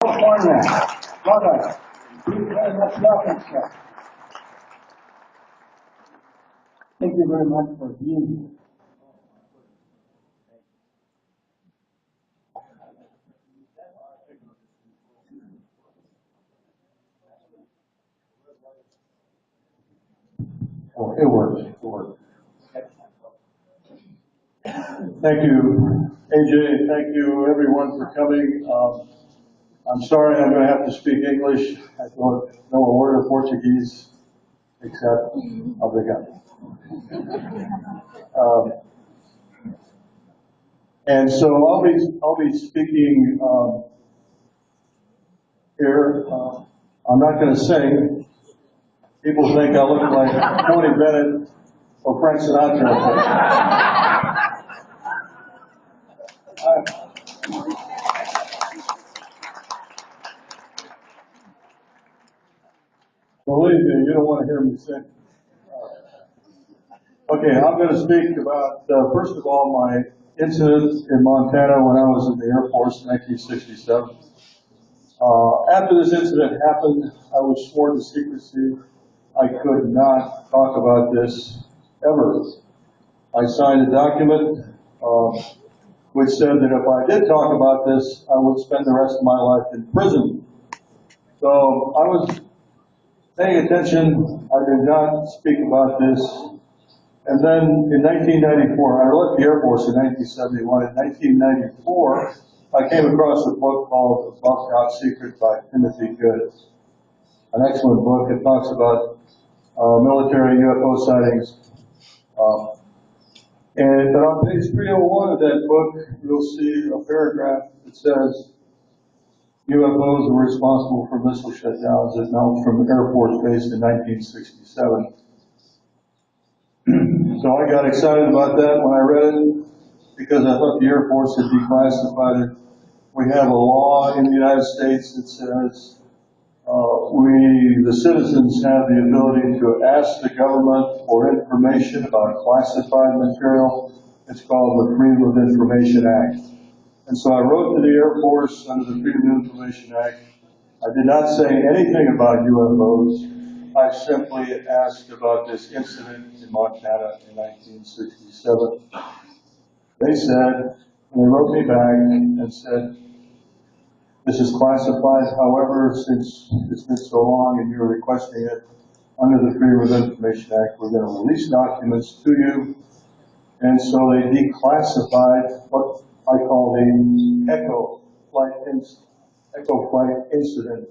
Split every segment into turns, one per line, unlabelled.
California. Brother, you very much welcome, sir. Thank you very much for being here.
Oh, it works. It works. Thank you, AJ. Thank you, everyone, for coming. I'm sorry I'm going to have to speak English. I don't know a word of Portuguese, except obrigado. Um, and so I'll be speaking here. I'm not going to sing. People think I look like Tony Bennett or Frank Sinatra. Believe me, you don't want to hear me sing. Okay, I'm going to speak about, first of all, my incident in Montana when I was in the Air Force in 1967. After this incident happened, I was sworn to secrecy. I could not talk about this ever. I signed a document which said that if I did talk about this, I would spend the rest of my life in prison. So I was paying attention. I did not speak about this. And then in 1994, I left the Air Force in 1971. In 1994, I came across a book called The Buck Out Secret by Timothy Good. An excellent book. It talks about military UFO sightings. But on page 301 of that book, you'll see a paragraph that says UFOs were responsible for missile shutdowns at Nelms from Air Force Base in 1967. So I got excited about that when I read it because I thought the Air Force had declassified it. We have a law in the United States that says the citizens, have the ability to ask the government for information about classified material. It's called the Freedom of Information Act. And so I wrote to the Air Force under the Freedom of Information Act. I did not say anything about UFOs. I simply asked about this incident in Montana in 1967. They said, and they wrote me back and said, this is classified. However, since it's been so long and you're requesting it under the Freedom of Information Act, we're going to release documents to you. And so they declassified what I call the Echo Flight incident.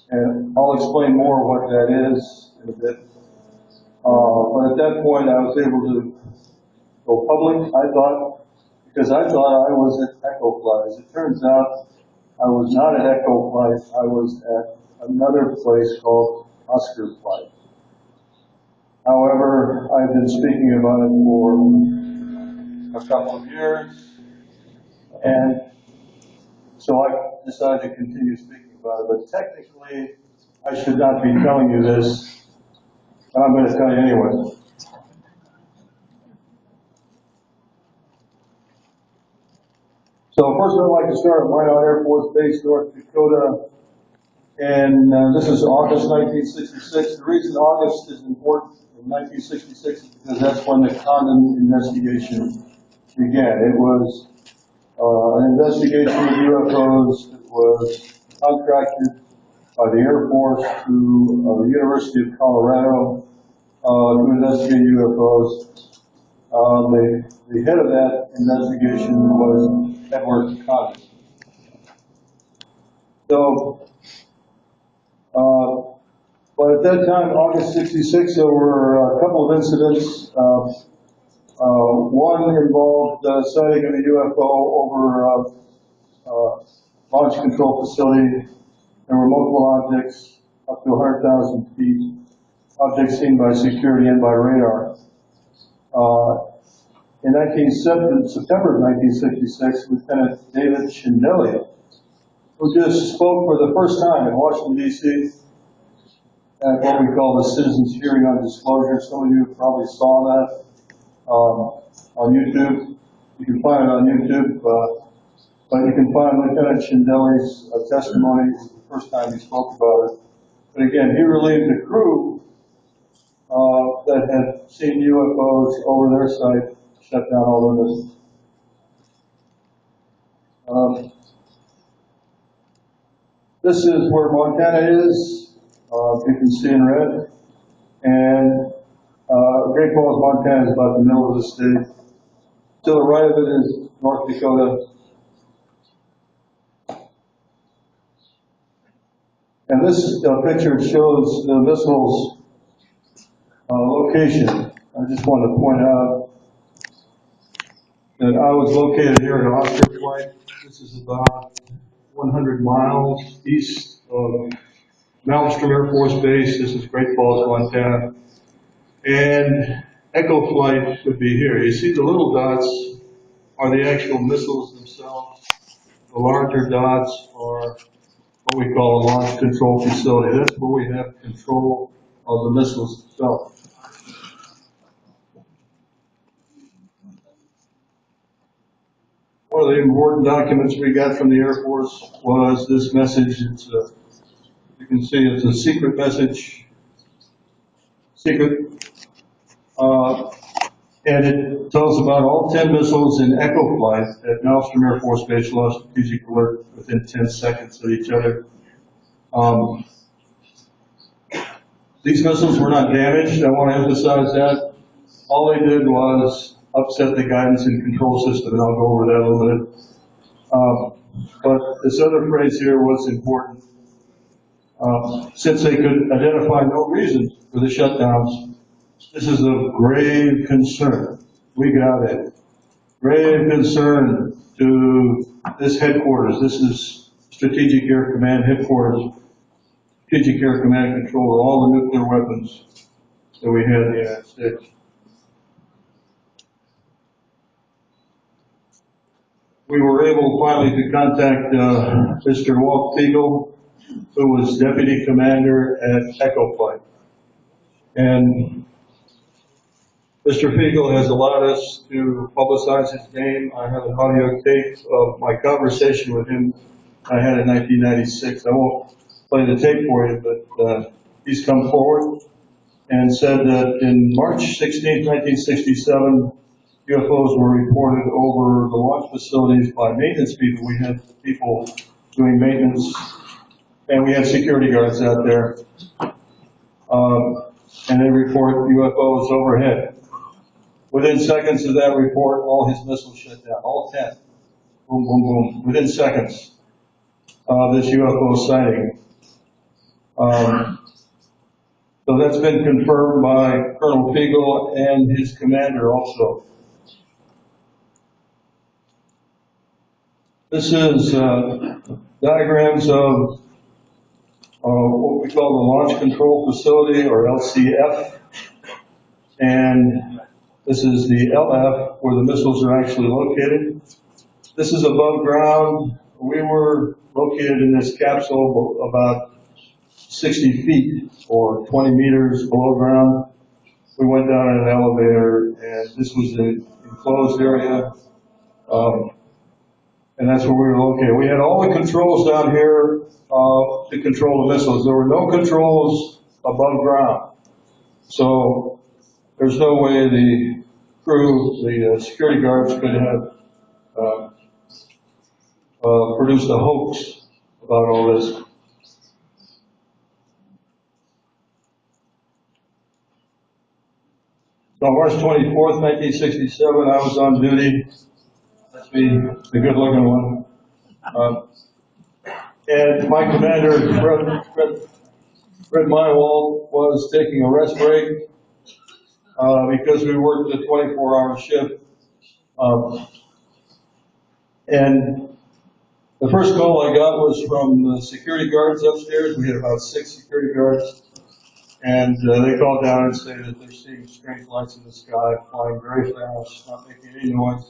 And I'll explain more what that is in a bit. But at that point, I was able to go public, because I thought I was at Echo Flight. As it turns out, I was not at Echo Flight. I was at another place called Oscar Flight. However, I've been speaking about it for a couple of years, and so I decided to continue speaking about it. But technically, I should not be telling you this, but I'm going to tell you anyway. So first I'd like to start at Minot Air Force Base, North Dakota. And this is August 1966. The reason August is important in 1966 is because that's when the Condon investigation began. It was an investigation of UFOs that was contracted by the Air Force to the University of Colorado to investigate UFOs. The head of that investigation was Edward Condon. So, but at that time, August 66, there were a couple of incidents. One involved sighting of a UFO over a launch control facility. There were multiple objects up to 100,000 feet, objects seen by security and by radar. In September of 1966, Lieutenant David Chindelia, who just spoke for the first time in Washington, D.C., at what we call the Citizens Hearing on Disclosure. Some of you probably saw that on YouTube. You can find it on YouTube. But you can find Lieutenant Schindeli's testimony the first time he spoke about it. But again, he relieved the crew that had seen UFOs over their site, shut down all of this. This is where Montana is. You can see in red. And Great Falls, Montana is about the middle of the state. To the right of it is North Dakota. And this picture shows the missile's location. I just want to point out that I was located here at Oscar Flight. This is about 100 miles east of Malmstrom Air Force Base. This is Great Falls, Montana. And Echo Flight would be here. You see the little dots are the actual missiles themselves. The larger dots are what we call a launch control facility. That's where we have control of the missiles themselves. One of the important documents we got from the Air Force was this message. It's you can see it's a secret message. Secret. And it tells about all 10 missiles in Echo Flight at Malmstrom Air Force Base lost strategic alert within 10 seconds of each other. These missiles were not damaged. I want to emphasize that. All they did was upset the guidance and control system, and I'll go over that in a little bit. But this other phrase here was important. Since they could identify no reason for the shutdowns, this is of grave concern. We got it. Grave concern to this headquarters. This is Strategic Air Command headquarters. Strategic Air Command control of all the nuclear weapons that we had in the United States. We were able finally to contact Mr. Walt Fiegel, who was Deputy Commander at Echo Flight. And Mr. Fiegel has allowed us to publicize his name. I have an audio tape of my conversation with him I had in 1996. I won't play the tape for you, but he's come forward and said that in March 16, 1967, UFOs were reported over the launch facilities by maintenance people. We had people doing maintenance, and we had security guards out there. And they report UFOs overhead. Within seconds of that report, all his missiles shut down, all 10. Boom, boom, boom. Within seconds of this UFO sighting. So that's been confirmed by Colonel Fiegel and his commander also. This is diagrams of what we call the Launch Control Facility, or LCF. And this is the LF, where the missiles are actually located. This is above ground. We were located in this capsule about 60 feet or 20 meters below ground. We went down in an elevator, and this was an enclosed area. And that's where we were located. We had all the controls down here to control the missiles. There were no controls above ground. So there's no way the crew, the security guards could have produced a hoax about all this. So on March 24th, 1967, I was on duty. That's me, the good-looking one. And my commander, Fred Meinwald, was taking a rest break because we worked a 24-hour shift. And the first call I got was from the security guards upstairs. We had about 6 security guards. And they called down and said that they're seeing strange lights in the sky, flying very fast, not making any noise.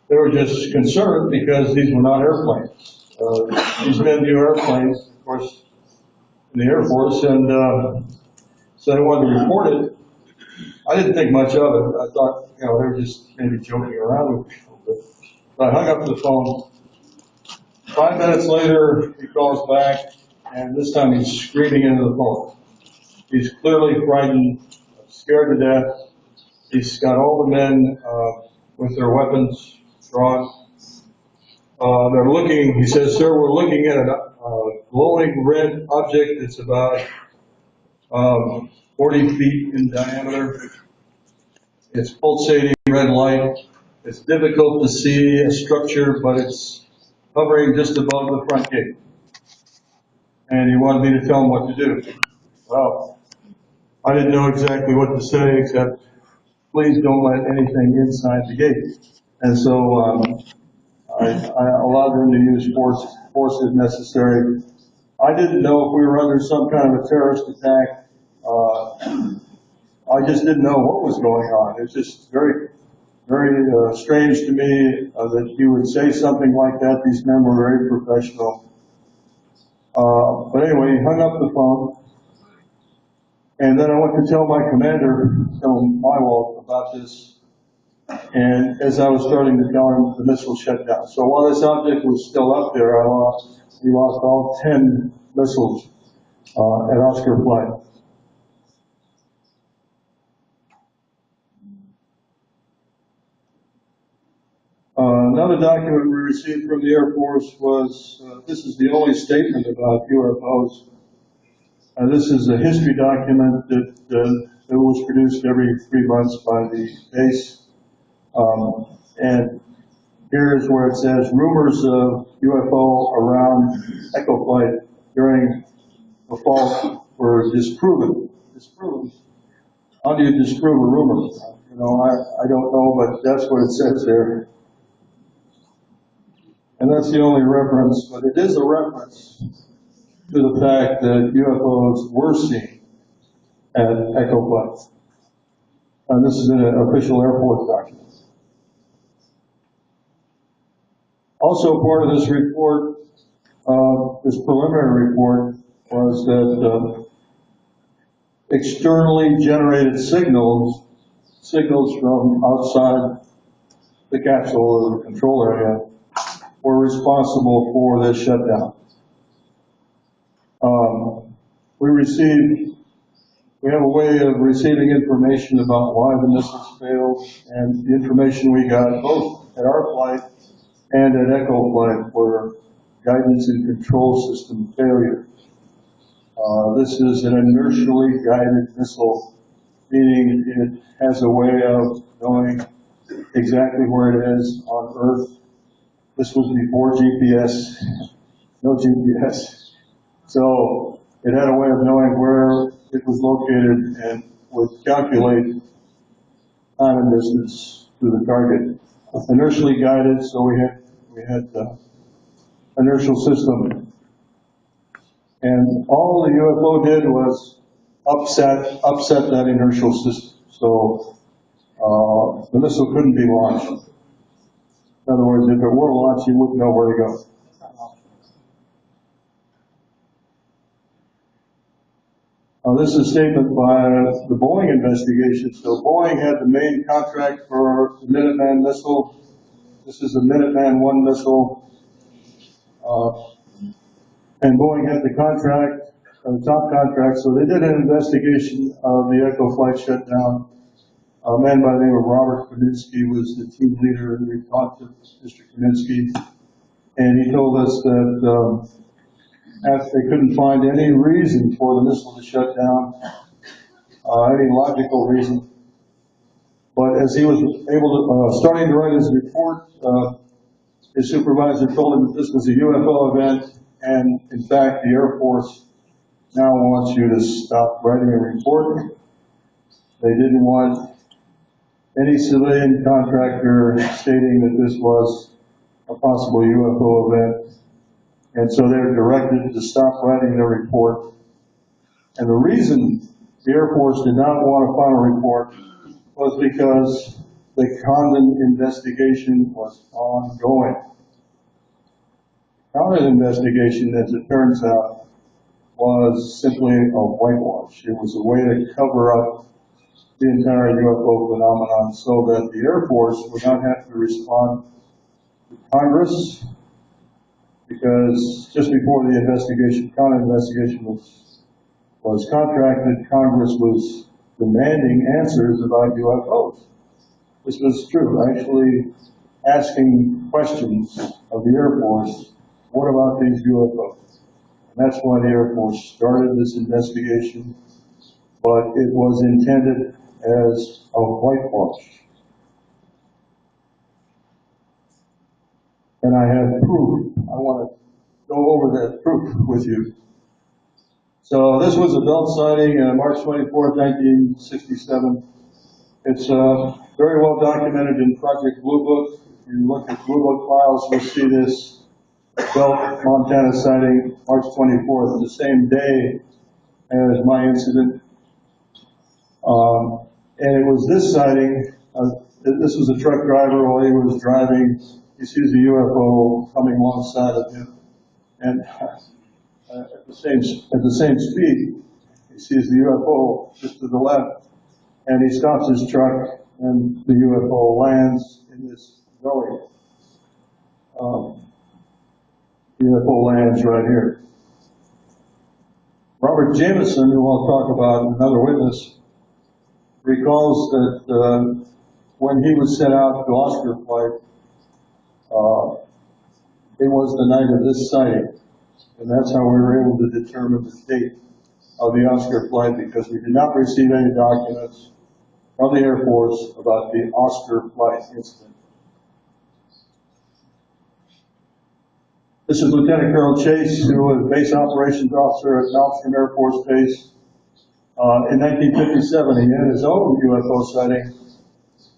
They were just concerned because these were not airplanes. These men view airplanes, of course, in the Air Force, and so they wanted to report it. I didn't think much of it. I thought, they were just maybe joking around with people. But I hung up the phone. 5 minutes later, he calls back, and this time he's screaming into the phone. He's clearly frightened, scared to death. He's got all the men with their weapons drawn. They're looking, he says, sir, we're looking at a glowing red object that's about 40 feet in diameter. It's pulsating red light. It's difficult to see a structure, but it's hovering just above the front gate. And he wanted me to tell him what to do. Well, I didn't know exactly what to say except, please don't let anything inside the gate. And so I allowed them to use force if necessary. I didn't know if we were under some kind of a terrorist attack. I just didn't know what was going on. It's just very, very strange to me that you would say something like that. These men were very professional. But anyway, he hung up the phone. And then I went to tell my commander, Colonel Mywalt, about this. And as I was starting to tell him, the missile shut down. So while this object was still up there, we lost all 10 missiles at Oscar flight. Another document we received from the Air Force was, this is the only statement about UFOs. This is a history document that was produced every 3 months by the base. And here's where it says, rumors of UFO around Echo Flight during the fall were disproven. Disproven. How do you disprove a rumor? I don't know, but that's what it says there. And that's the only reference, but it is a reference to the fact that UFOs were seen at Echo Flight. And this is an official Air Force document. Also part of this report, this preliminary report, was that externally generated signals from outside the capsule or the control area were responsible for this shutdown. We have a way of receiving information about why the missiles failed, and the information we got both at our flight and at Echo Flight were guidance and control system failure. This is an inertially guided missile, meaning it has a way of knowing exactly where it is on Earth. This was before GPS, no GPS. So it had a way of knowing where it was located and would calculate time and distance to the target. Inertially guided, so we had inertial system. And all the UFO did was upset that inertial system. So the missile couldn't be launched. In other words, if it were launched, you wouldn't know where to go. This is a statement by the Boeing investigation. So Boeing had the main contract for the Minuteman missile. This is the Minuteman I missile. And Boeing had the contract, the top contract. So they did an investigation of the Echo Flight shutdown. A man by the name of Robert Kaminsky was the team leader, and we talked to Mr. Kaminsky, and he told us that after they couldn't find any reason for the missile to shut down, any logical reason. But as he was starting to write his report, his supervisor told him that this was a UFO event, and in fact, the Air Force now wants you to stop writing a report. They didn't want any civilian contractor stating that this was a possible UFO event. And so they're directed to stop writing their report. And the reason the Air Force did not want a final report was because the Condon investigation was ongoing. The Condon investigation, as it turns out, was simply a whitewash. It was a way to cover up the entire UFO phenomenon so that the Air Force would not have to respond to Congress, because just before the investigation, counter investigation was contracted, Congress was demanding answers about UFOs. This was true, actually asking questions of the Air Force, what about these UFOs? And that's why the Air Force started this investigation, but it was intended as a whitewash. And I have proof. I want to go over that proof with you. So this was a Belt sighting, March 24th, 1967. It's very well documented in Project Blue Book. If you look at Blue Book files, you'll see this Belt, Montana sighting, March 24th, the same day as my incident. And it was this sighting, this was a truck driver while he was driving, he sees a UFO coming alongside of him. And at the same speed, he sees the UFO just to the left. And he stops his truck, and the UFO lands in this gully. The UFO lands right here. Robert Jameson, who I'll talk about, another witness, recalls that when he was sent out to Oscar flight, it was the night of this sighting. And that's how we were able to determine the date of the Oscar flight, because we did not receive any documents from the Air Force about the Oscar flight incident. This is Lieutenant Colonel Chase, who was base operations officer at Malmstrom Air Force Base. In 1957, he had his own UFO sighting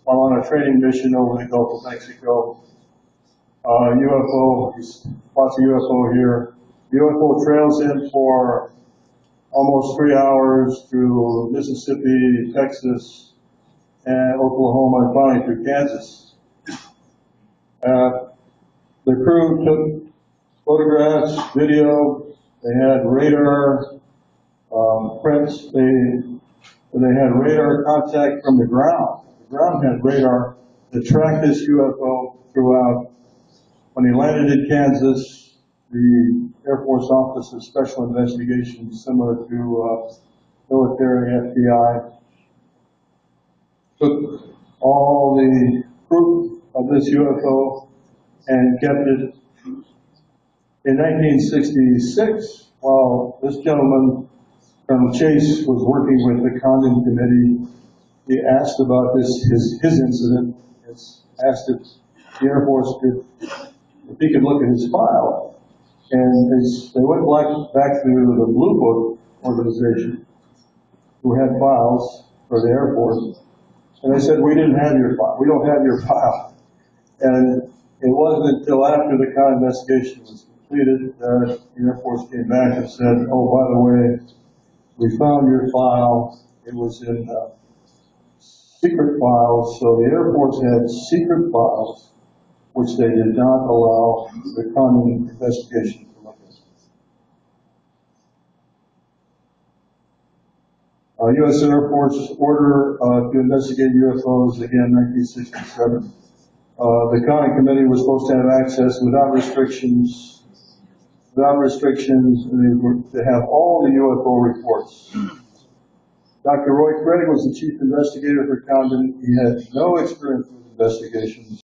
while on a training mission over the Gulf of Mexico. UFO, he spots a UFO here. The UFO trails him for almost 3 hours through Mississippi, Texas, and Oklahoma, and finally through Kansas. The crew took photographs, video. They had radar prints. They had radar contact from the ground. The ground had radar that tracked this UFO throughout. When he landed in Kansas, the Air Force Office of Special Investigations, similar to military FBI, took all the proof of this UFO and kept it. In 1966, while this gentleman, Colonel Chase, was working with the Condon Committee, he asked about his incident, asked if the Air Force if he could look at his file. And they went back to the Blue Book organization, who had files for the Air Force, and they said, we didn't have your file. We don't have your file. And it wasn't until after the Condon investigation was completed that the Air Force came back and said, oh, by the way, we found your file. It was in secret files, so the Air Force had secret files which they did not allow the Condon investigation to look at. U.S. Air Force order to investigate UFOs, again, 1967. The Condon Committee was supposed to have access without restrictions, and they were to have all the UFO reports. Dr. Roy Craig was the chief investigator for Condon. He had no experience with investigations.